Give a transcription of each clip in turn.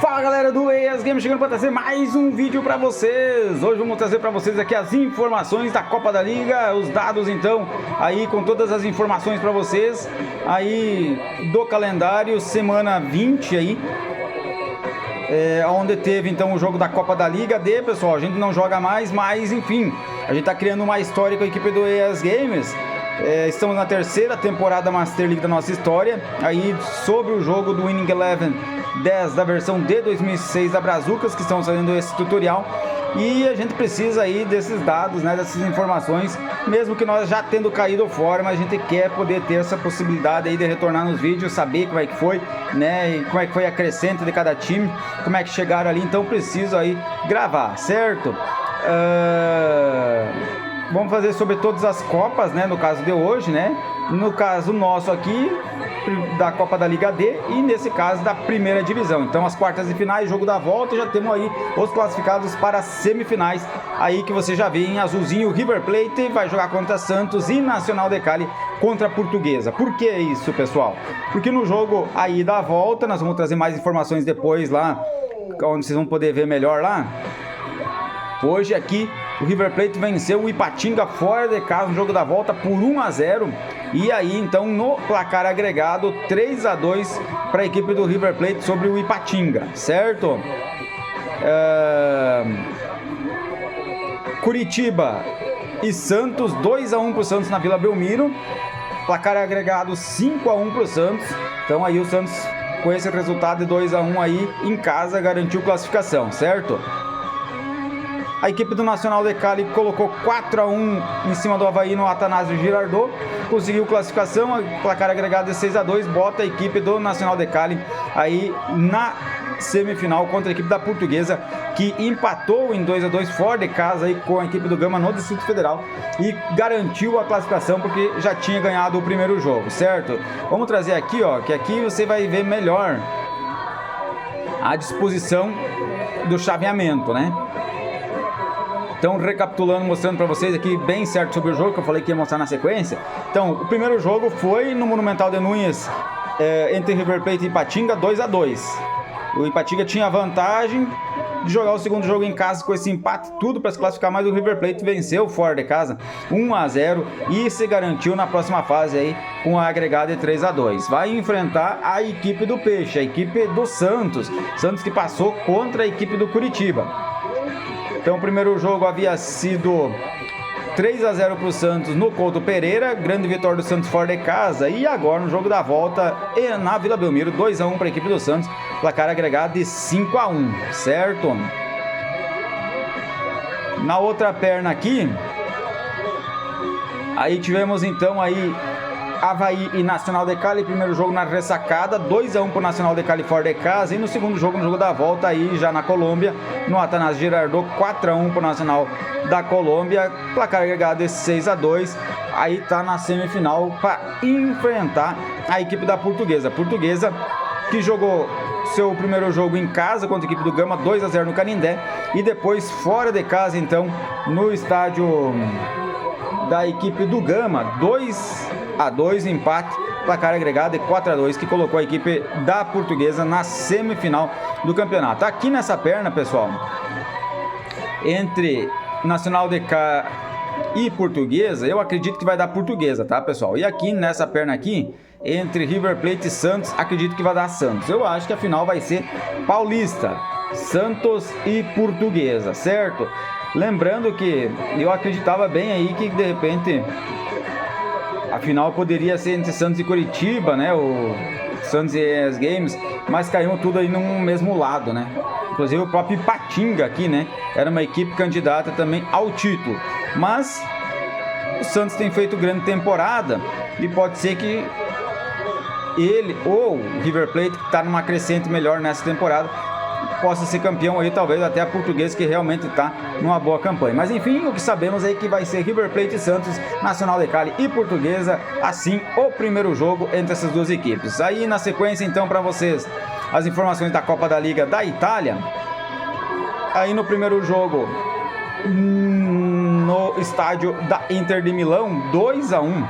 Fala galera do ES Games, chegando para trazer mais um vídeo para vocês. Hoje vamos trazer para vocês aqui as informações da Copa da Liga, os dados então, aí com todas as informações para vocês, aí do calendário, semana 20 aí, onde teve então o jogo da Copa da Liga D, pessoal. A gente não joga mais, mas enfim, a gente tá criando uma história com a equipe do ES Games. Estamos na terceira temporada Master League da nossa história, aí sobre o jogo do Winning Eleven 10 da versão de 2006 da Brazucas, que estão fazendo esse tutorial, e a gente precisa aí desses dados, né, dessas informações, mesmo que nós já tendo caído fora, mas a gente quer poder ter essa possibilidade aí de retornar nos vídeos, saber como é que foi, né, e como é que foi a crescente de cada time, como é que chegaram ali. Então preciso aí gravar, certo? Vamos fazer sobre todas as copas, né, no caso de hoje, né, no caso nosso aqui da Copa da Liga D e nesse caso da primeira divisão. Então as quartas e finais, jogo da volta, já temos aí os classificados para as semifinais, aí que você já vê em azulzinho, River Plate vai jogar contra Santos e Nacional de Cali contra a Portuguesa. Por que isso, pessoal? Porque no jogo aí da volta, nós vamos trazer mais informações depois lá, onde vocês vão poder ver melhor lá. Hoje aqui o River Plate venceu o Ipatinga fora de casa no jogo da volta por 1-0. E aí então no placar agregado 3-2 para a equipe do River Plate sobre o Ipatinga, certo? Curitiba e Santos, 2-1 para o Santos na Vila Belmiro. Placar agregado 5-1 para o Santos. Então aí o Santos, com esse resultado de 2-1 aí em casa, garantiu classificação, certo? A equipe do Nacional de Cali colocou 4-1 em cima do Avaí no Atanásio Girardot, conseguiu classificação, placar agregado de 6-2, bota a equipe do Nacional de Cali aí na semifinal contra a equipe da Portuguesa, que empatou em 2-2 fora de casa aí com a equipe do Gama no Distrito Federal e garantiu a classificação porque já tinha ganhado o primeiro jogo, certo? Vamos trazer aqui, ó, que aqui você vai ver melhor a disposição do chaveamento, né? Então, recapitulando, mostrando para vocês aqui bem certo sobre o jogo, que eu falei que ia mostrar na sequência. Então, o primeiro jogo foi no Monumental de Núñez, entre River Plate e Ipatinga, 2-2. O Ipatinga tinha a vantagem de jogar o segundo jogo em casa com esse empate, tudo para se classificar, mas o River Plate venceu fora de casa, 1-0, e se garantiu na próxima fase aí com a agregada de 3-2. Vai enfrentar a equipe do Peixe, a equipe do Santos que passou contra a equipe do Curitiba. Então o primeiro jogo havia sido 3-0 para o Santos no Couto Pereira, grande vitória do Santos fora de casa, e agora no jogo da volta na Vila Belmiro, 2-1 para a equipe do Santos, placar agregado de 5-1, certo? Na outra perna aqui, aí tivemos então aí Avaí e Nacional de Cali, primeiro jogo na ressacada, 2-1 para o Nacional de Cali fora de casa, e no segundo jogo, no jogo da volta aí já na Colômbia, no Atanásio Girardot, 4-1 para o Nacional da Colômbia, placar agregado de 6-2, aí tá na semifinal para enfrentar a equipe da Portuguesa. Portuguesa que jogou seu primeiro jogo em casa contra a equipe do Gama, 2-0 no Canindé, e depois fora de casa então no estádio da equipe do Gama, 2-2 empate, placar agregado de 4-2, que colocou a equipe da Portuguesa na semifinal do campeonato. Aqui nessa perna, pessoal, entre Nacional de Cali e Portuguesa, eu acredito que vai dar Portuguesa, tá, pessoal? E aqui nessa perna aqui, entre River Plate e Santos, acredito que vai dar Santos. Eu acho que a final vai ser paulista, Santos e Portuguesa, certo? Lembrando que eu acreditava bem aí que de repente a final poderia ser entre Santos e Curitiba, né? O Santos e ES Games, mas caiu tudo aí no mesmo lado, né? Inclusive o próprio Ipatinga aqui, né? Era uma equipe candidata também ao título. Mas o Santos tem feito grande temporada e pode ser que ele ou o River Plate, que está numa crescente melhor nessa temporada, possa ser campeão aí, talvez até a Portuguesa, que realmente está numa boa campanha. Mas enfim, o que sabemos é que vai ser River Plate e Santos, Nacional de Cali e Portuguesa, assim o primeiro jogo entre essas duas equipes. Aí na sequência então para vocês as informações da Copa da Liga da Itália. Aí no primeiro jogo no estádio da Inter de Milão, 2-1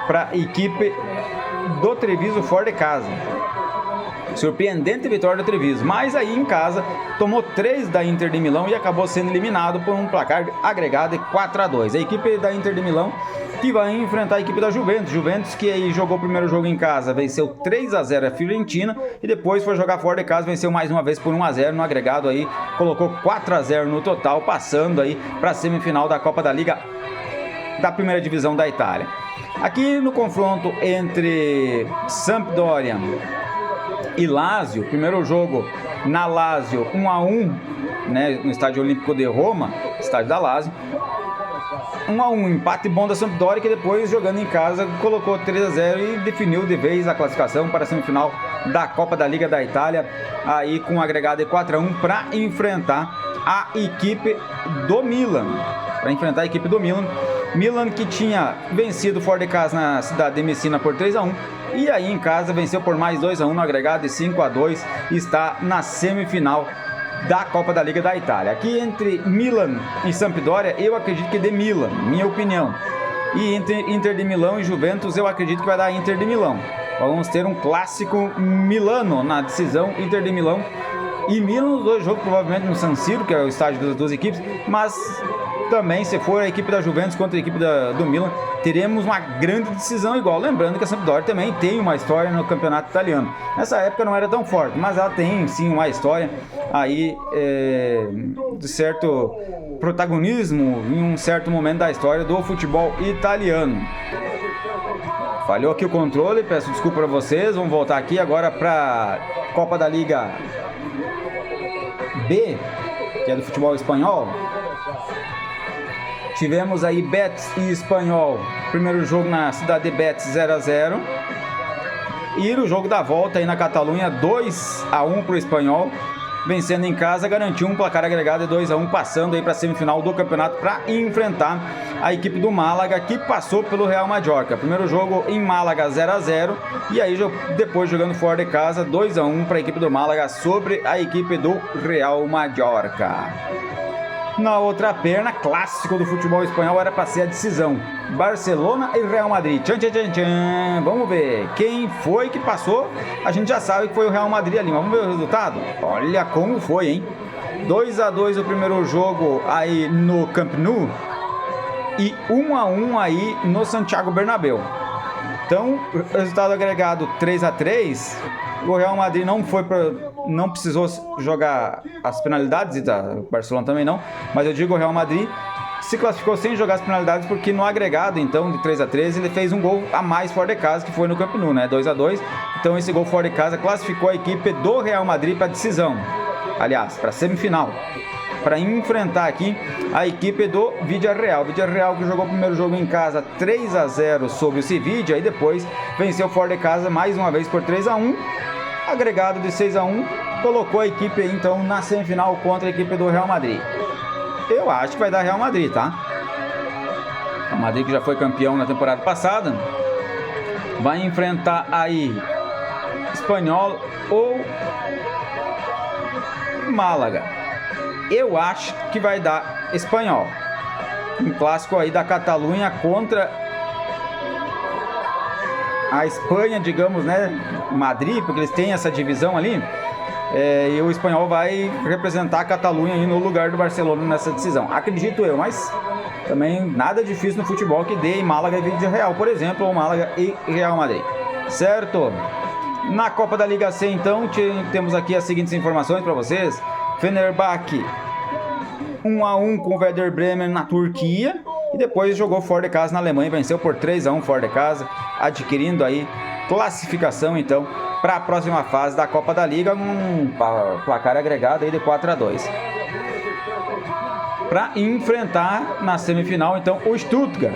para a equipe do Treviso fora de casa. Surpreendente vitória do Treviso, mas aí em casa tomou 3 da Inter de Milão e acabou sendo eliminado por um placar agregado de 4-2. A equipe da Inter de Milão que vai enfrentar a equipe da Juventus. Juventus que aí jogou o primeiro jogo em casa, venceu 3-0 a Fiorentina e depois foi jogar fora de casa, venceu mais uma vez por 1-0 no agregado aí, colocou 4-0 no total, passando aí para a semifinal da Copa da Liga da primeira divisão da Itália. Aqui no confronto entre Sampdoria e Lazio, primeiro jogo na Lazio 1-1, né, no Estádio Olímpico de Roma, estádio da Lazio. 1-1, empate bom da Sampdoria, que depois, jogando em casa, colocou 3-0 e definiu de vez a classificação para a semifinal da Copa da Liga da Itália, aí com um agregado de 4-1 para enfrentar a equipe do Milan. Milan que tinha vencido fora de casa na cidade de Messina por 3-1 e aí em casa venceu por mais 2-1 no agregado de 5-2 e está na semifinal da Copa da Liga da Itália. Aqui entre Milan e Sampdoria, eu acredito que de Milan, minha opinião. E entre Inter de Milão e Juventus, eu acredito que vai dar Inter de Milão. Vamos ter um clássico milano na decisão, Inter de Milão e Milan, os dois jogos provavelmente no San Siro, que é o estádio das duas equipes, mas também, se for a equipe da Juventus contra a equipe do Milan, teremos uma grande decisão igual. Lembrando que a Sampdoria também tem uma história no campeonato italiano. Nessa época não era tão forte, mas ela tem sim uma história aí de certo protagonismo em um certo momento da história do futebol italiano. Falhou aqui o controle, peço desculpa para vocês. Vamos voltar aqui agora para Copa da Liga B, que é do futebol espanhol. Tivemos aí Betis e Espanhol, primeiro jogo na cidade de Betis 0-0 e o jogo da volta aí na Catalunha 2-1 para o Espanhol, vencendo em casa, garantiu um placar agregado de 2-1, passando aí para a semifinal do campeonato para enfrentar a equipe do Málaga, que passou pelo Real Mallorca. Primeiro jogo em Málaga 0-0 e aí depois jogando fora de casa 2-1 para a equipe do Málaga sobre a equipe do Real Mallorca. Na outra perna, clássico do futebol espanhol, era para ser a decisão. Barcelona e Real Madrid. Tchan, tchan, tchan, tchan. Vamos ver quem foi que passou. A gente já sabe que foi o Real Madrid ali, mas vamos ver o resultado? Olha como foi, hein? 2-2 o primeiro jogo aí no Camp Nou e 1-1 aí no Santiago Bernabéu. Então, resultado agregado 3-3. O Real Madrid não precisou jogar as penalidades, e o Barcelona também não, mas eu digo o Real Madrid se classificou sem jogar as penalidades, porque no agregado, então, de 3-3, ele fez um gol a mais fora de casa, que foi no Camp Nou, né, 2-2, então esse gol fora de casa classificou a equipe do Real Madrid para a decisão, aliás, para a semifinal, para enfrentar aqui a equipe do Villarreal. Villarreal que jogou o primeiro jogo em casa 3-0 sobre o Sevilla e depois venceu fora de casa mais uma vez por 3-1, agregado de 6-1, colocou a equipe então na semifinal contra a equipe do Real Madrid. Eu acho que vai dar Real Madrid, tá? O Madrid, que já foi campeão na temporada passada, vai enfrentar aí Espanhol ou Málaga. Eu acho que vai dar Espanhol. Um clássico aí da Catalunha contra a Espanha, digamos, né? Madrid, porque eles têm essa divisão ali. E o Espanhol vai representar a Catalunha aí no lugar do Barcelona nessa decisão. Acredito eu, mas também nada difícil no futebol que dê em Málaga e Villarreal, por exemplo, ou Málaga e Real Madrid. Certo? Na Copa da Liga C, então, temos aqui as seguintes informações para vocês. Fenerbahçe 1-1 com o Werder Bremen na Turquia e depois jogou fora de casa na Alemanha, venceu por 3-1 fora de casa, adquirindo aí classificação então para a próxima fase da Copa da Liga, um placar agregado aí de 4-2. Para enfrentar na semifinal então o Stuttgart,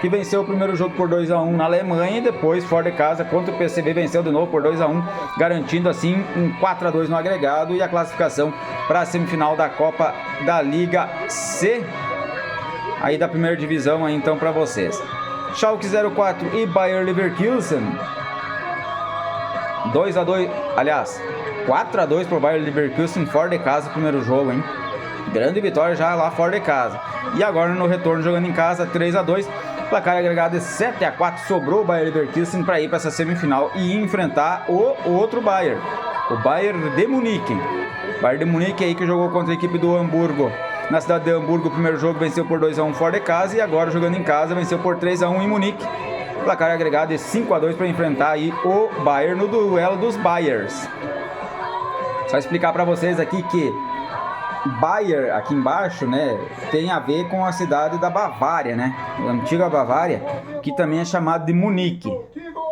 que venceu o primeiro jogo por 2-1 na Alemanha e depois fora de casa contra o PSV venceu de novo por 2-1, garantindo assim um 4-2 no agregado e a classificação para a semifinal da Copa da Liga C, aí da primeira divisão aí, então, para vocês. Schalke 04 e Bayer Leverkusen 2-2, aliás 4-2 para o Bayer Leverkusen fora de casa, primeiro jogo, hein? Grande vitória já lá fora de casa. E agora no retorno jogando em casa 3-2. Placar agregado de 7-4, sobrou o Bayer Leverkusen para ir para essa semifinal e enfrentar o outro Bayern, o Bayern de Munique. O Bayern de Munique aí que jogou contra a equipe do Hamburgo. Na cidade de Hamburgo, o primeiro jogo venceu por 2-1 fora de casa e agora jogando em casa venceu por 3-1 em Munique. Placar agregado de 5-2 para enfrentar aí o Bayern no duelo dos Bayers. Só explicar para vocês aqui que Bayer, aqui embaixo, né, tem a ver com a cidade da Bavária, né? A antiga Bavária, que também é chamada de Munique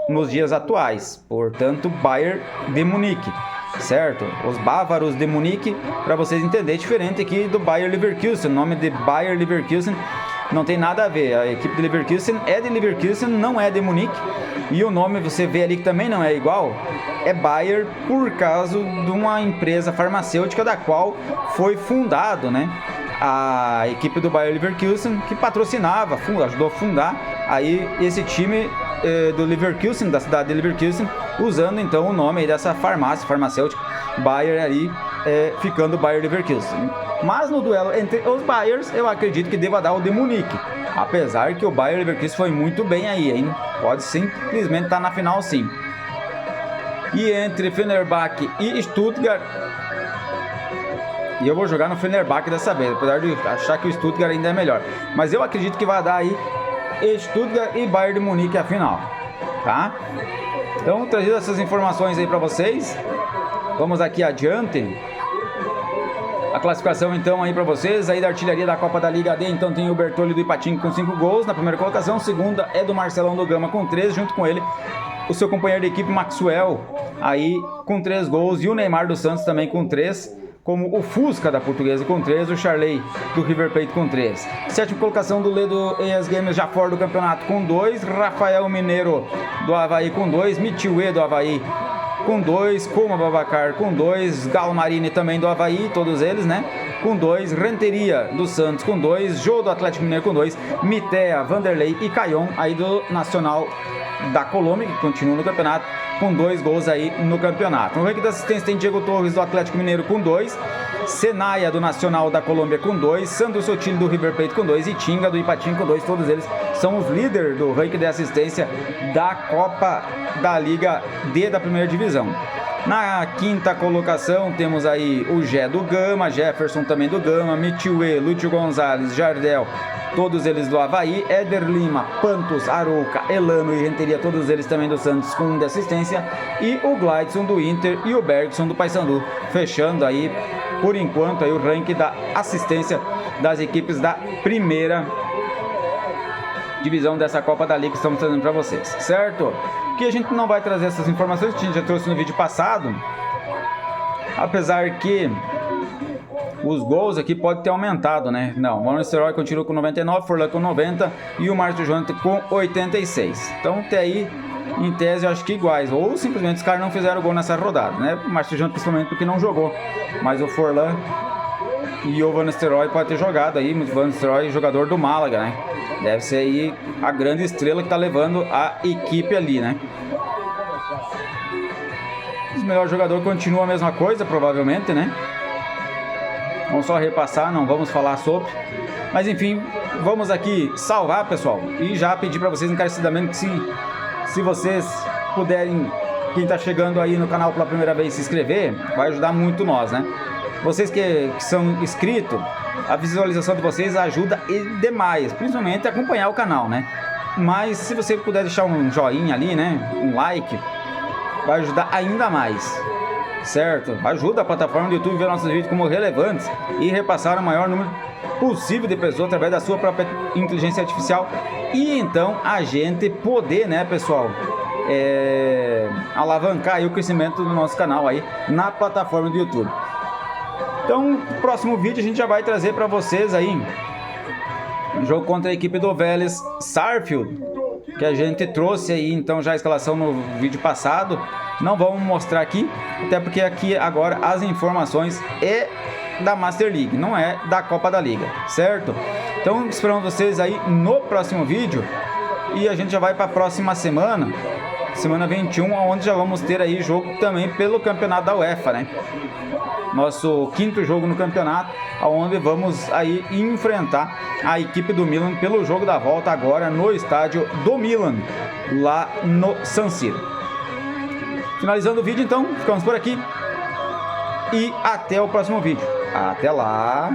nos dias atuais. Portanto, Bayer de Munique, certo? Os bávaros de Munique, para vocês entenderem, diferente aqui do Bayer Leverkusen. O nome de Bayer Leverkusen não tem nada a ver. A equipe de Leverkusen é de Leverkusen, não é de Munique. E o nome, você vê ali que também não é igual, é Bayer por causa de uma empresa farmacêutica da qual foi fundado, né? A equipe do Bayer Leverkusen, que patrocinava, ajudou a fundar aí esse time do Leverkusen, da cidade de Leverkusen, usando então o nome aí dessa farmacêutica, Bayer aí, ficando Bayer Leverkusen. Mas no duelo entre os Bayers, eu acredito que deva dar o de Munique. Apesar que o Bayer Leverkusen foi muito bem aí, hein? Pode simplesmente estar na final sim. E entre Fenerbahçe e Stuttgart, e eu vou jogar no Fenerbahçe dessa vez, apesar de achar que o Stuttgart ainda é melhor. Mas eu acredito que vai dar aí Stuttgart e Bayern de Munique a final, tá? Então, trazido essas informações aí para vocês, vamos aqui adiante. A classificação então aí para vocês, aí da artilharia da Copa da Liga D, então tem o Bertolli do Ipatinga com 5 gols na primeira colocação, segunda é do Marcelão do Gama com 3, junto com ele o seu companheiro de equipe Maxwell aí com 3 gols e o Neymar dos Santos também com 3, como o Fusca da Portuguesa com 3, o Charley do River Plate com 3. Sétima colocação do Ledo ES Games já fora do campeonato com 2, Rafael Mineiro do Avaí com 2, Mitiuê do Avaí com 2, Coma Babacar com 2, Galo Marini também do Avaí, todos eles, né? Com 2, Renteria do Santos com 2, Jô do Atlético Mineiro com 2, Mitea, Vanderlei e Caion aí do Nacional da Colômbia, que continua no campeonato, com 2 gols aí no campeonato. No ranking da assistência tem Diego Torres do Atlético Mineiro com 2, Senaia do Nacional da Colômbia com 2, Sandro Sotilho do River Plate com 2 e Tinga do Ipatinga com 2. Todos eles são os líderes do ranking de assistência da Copa da Liga D da primeira divisão. Na quinta colocação temos aí o Gé do Gama, Jefferson também do Gama, Mitiuê, Lúcio Gonzalez, Jardel, todos eles do Avaí, Éder Lima, Pantos, Arouca, Elano e Renteria, todos eles também do Santos com 1 de assistência, e o Glideson do Inter e o Bergson do Paysandu, fechando aí por enquanto aí o ranking da assistência das equipes da primeira divisão dessa Copa da Liga que estamos trazendo para vocês, certo? Que a gente não vai trazer essas informações que a gente já trouxe no vídeo passado, apesar que os gols aqui podem ter aumentado, né? Não, o Van Nistelrooy continua com 99, Forlan com 90 e o Márcio Jonathan com 86. Então até aí, em tese, eu acho que iguais, ou simplesmente os caras não fizeram gol nessa rodada, né? O Márcio Jonathan principalmente porque não jogou, mas o Forlan e o Van Nistelrooy pode ter jogado aí, o Van Nistelrooy jogador do Málaga, né? Deve ser aí a grande estrela que tá levando a equipe ali, né? O melhor jogador continua a mesma coisa, provavelmente, né? Vamos só repassar, não vamos falar sobre. Mas enfim, vamos aqui salvar, pessoal. E já pedir para vocês encarecidamente que se vocês puderem, quem tá chegando aí no canal pela primeira vez, se inscrever, vai ajudar muito nós, né? Vocês que são inscritos, a visualização de vocês ajuda demais, principalmente acompanhar o canal, né? Mas se você puder deixar um joinha ali, né? Um like, vai ajudar ainda mais, certo? Ajuda a plataforma do YouTube a ver nossos vídeos como relevantes e repassar o maior número possível de pessoas através da sua própria inteligência artificial e então a gente poder, né, pessoal, alavancar aí o crescimento do nosso canal aí na plataforma do YouTube. Então, no próximo vídeo a gente já vai trazer para vocês aí um jogo contra a equipe do Vélez Sarsfield, que a gente trouxe aí então já a escalação no vídeo passado. Não vamos mostrar aqui, até porque aqui agora as informações é da Master League, não é da Copa da Liga, certo? Então esperamos vocês aí no próximo vídeo e a gente já vai para a próxima semana semana 21, onde já vamos ter aí jogo também pelo campeonato da UEFA, né? Nosso quinto jogo no campeonato, onde vamos aí enfrentar a equipe do Milan pelo jogo da volta agora no estádio do Milan, lá no San Siro. Finalizando o vídeo, então, ficamos por aqui e até o próximo vídeo. Até lá!